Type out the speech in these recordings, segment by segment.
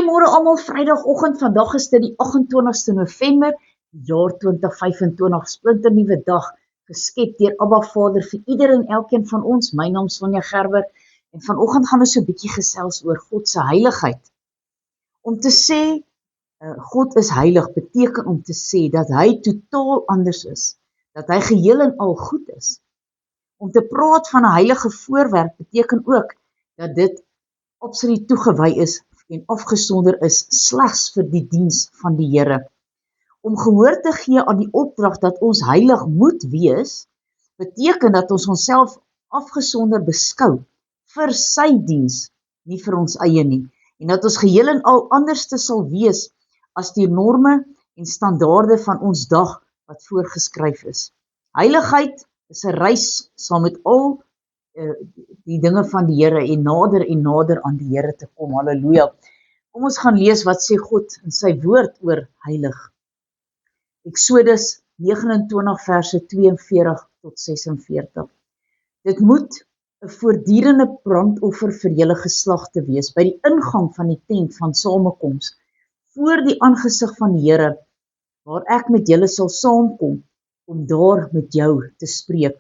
Goeiemôre almal, Vrydagoggend. Vandag is dit die 28ste November, die jaar 2025, splinternuwe dag, geskep deur Abba Vader vir ieder en elkeen van ons. My naam is Sonja Gerber en vanoggend gaan ons so 'n bietjie gesels oor God se heiligheid. Om te sê God is heilig beteken om te sê dat hy totaal anders is, dat hy geheel en al goed is. Om te praat van 'n heilige voorwerp beteken ook dat dit absoluut toegewy is en afgesonder is slegs vir die diens van die Here. Om gehoor te gee aan die opdrag dat ons heilig moet wees, beteken dat ons onsself afgesonder beskou vir sy diens, nie vir ons eie nie, en dat ons geheel en al anderste sal wees as die norme en standaarde van ons dag wat voorgeskryf is. Heiligheid is 'n reis saam met al die dinge van die Here en nader aan die Here te kom. Halleluja. Kom ons gaan lees wat sê God in sy woord oor heilig. Eksodus 29 verse 42 tot 46. Dit moet 'n voortdurende brandoffer vir julle geslagte wees by die ingang van die tent van samekoms voor die aangesig van die Here, waar ek met julle sal saamkom om daar met jou te spreek.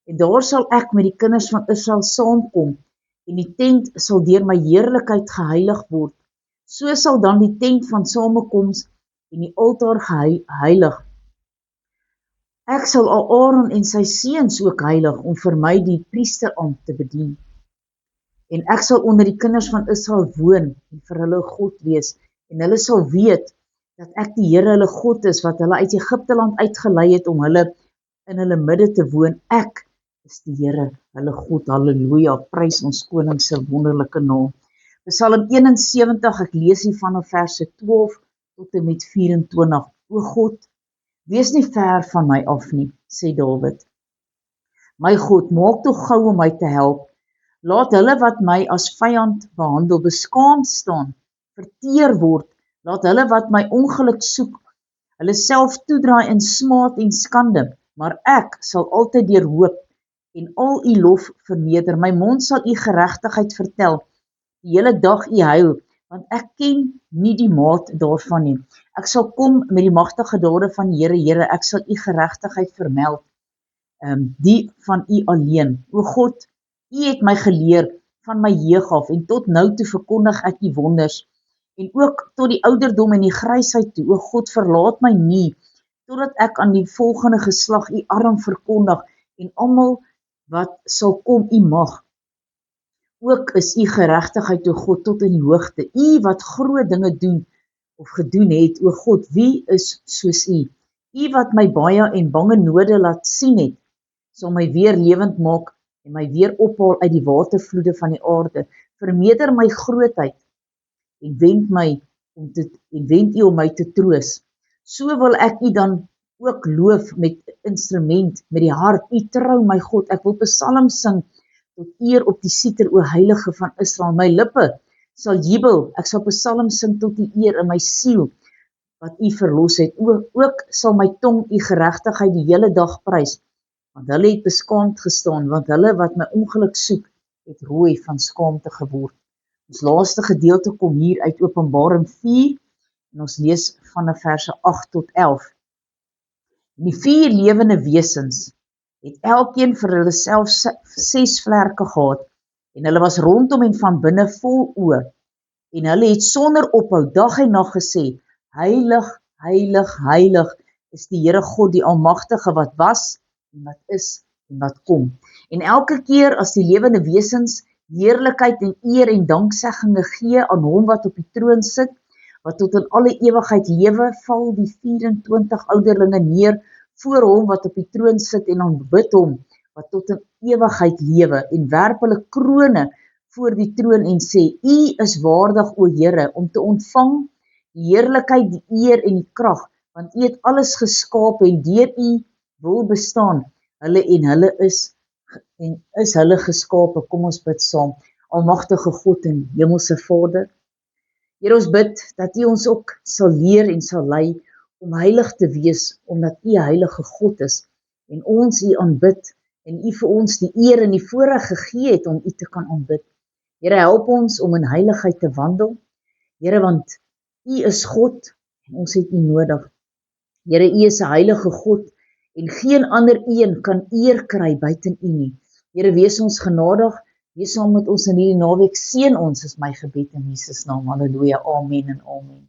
En daar sal ek met die kinders van Israel saamkom, en die tent sal deur my heerlikheid geheilig word. So sal dan die tent van samekoms en die altaar geheilig. Ek sal Aaron en sy seuns ook heilig om vir my die priesterampt te bedien. En ek sal onder die kinders van Israel woon en vir hulle God wees, en hulle sal weet dat ek die Here hulle God is, wat hulle uit Egipte land uitgelei het om hulle in hulle midde te woon. Ek is die Here, hulle God. Halleluja, prys ons koning se wonderlike naam. Psalm 71, ek lees hier vanaf verse 12 tot en met 24. O God, wees nie ver van my af nie, sê Dawid. My God, maak tog gou om my te help. Laat hulle wat my as vyand behandel beskaamd staan, verteer word. Laat hulle wat my ongeluk soek, hulle self toedraai in smaad en skande. Maar ek sal altyd deur hoop en al u lof verneder. My mond sal u geregtigheid vertel, die hele dag u heil, want ek ken nie die maat daarvan nie. Ek sal kom met die magtige dade van die Here, Here, ek sal u geregtigheid vermeld, die van u alleen. O God, u het my geleer van my jeug af, en tot nou toe verkondig ek u wonders, en ook tot die ouderdom en die grysheid toe. O God, verlaat my nie, totdat ek aan die volgende geslag u arm verkondig, en almal wat sal kom u mag. Ook is u geregtigheid, o God, tot in die hoogte. U wat groot dinge doen, of gedoen het, o God, wie is soos u? U wat my baie en bange node laat sien het, sal my weer lewend maak, en my weer ophaal uit die watervloede van die aarde. Vermeerder my grootheid, en wend u om my te troos. So wil ek u dan ook loof met instrument, met die hart. U trou, my God, ek wil psalms sing tot eer op die siter, o heilige van Israel. My lippe sal jubel, ek sal psalms sing tot die eer in my siel, wat u verlos het. Ook sal my tong u geregtigheid die hele dag prys, want hulle het beskaamd gestaan, want hulle wat my ongeluk soek, het rooi van skaamte geword. Ons laaste gedeelte kom hier uit Openbaring 4, en ons lees vanaf verse 8 tot 11. En die 4 lewende wesens het elkeen vir hulle self 6 vlerke gehad, en hulle was rondom en van binne vol oë, en hulle het sonder ophou dag en nag gesê, heilig, heilig, heilig is die Here God, die Almagtige, wat was, en wat is, en wat kom. En elke keer as die lewende wesens heerlikheid en eer en danksegging gee aan hom wat op die troon sit, wat tot in alle ewigheid lewe, val die 24 ouderlinge neer voor hom wat op die troon sit en aanbid hom, wat tot in ewigheid lewe, en werp hulle krone voor die troon en sê, U is waardig, o Here, om te ontvang die heerlikheid, die eer en die krag, want U het alles geskaap en deur U wil bestaan, hulle en hulle is hulle geskape. Kom ons bid saam. Almagtige God en Hemelse Vader, Here, ons bid dat U ons ook sal leer en sal lei om heilig te wees, omdat U heilige God is, en ons U aanbid, en U vir ons die eer en die voorreg gegee het om U te kan aanbid. Here, help ons om in heiligheid te wandel, Here, want U is God en ons het U nodig. Here, U is 'n heilige God en geen ander een kan eer kry buiten U nie. Here, wees ons genadig, wees saam met ons in hierdie naweek, seën ons is my gebed in Jesus naam. Halleluja, amen en amen.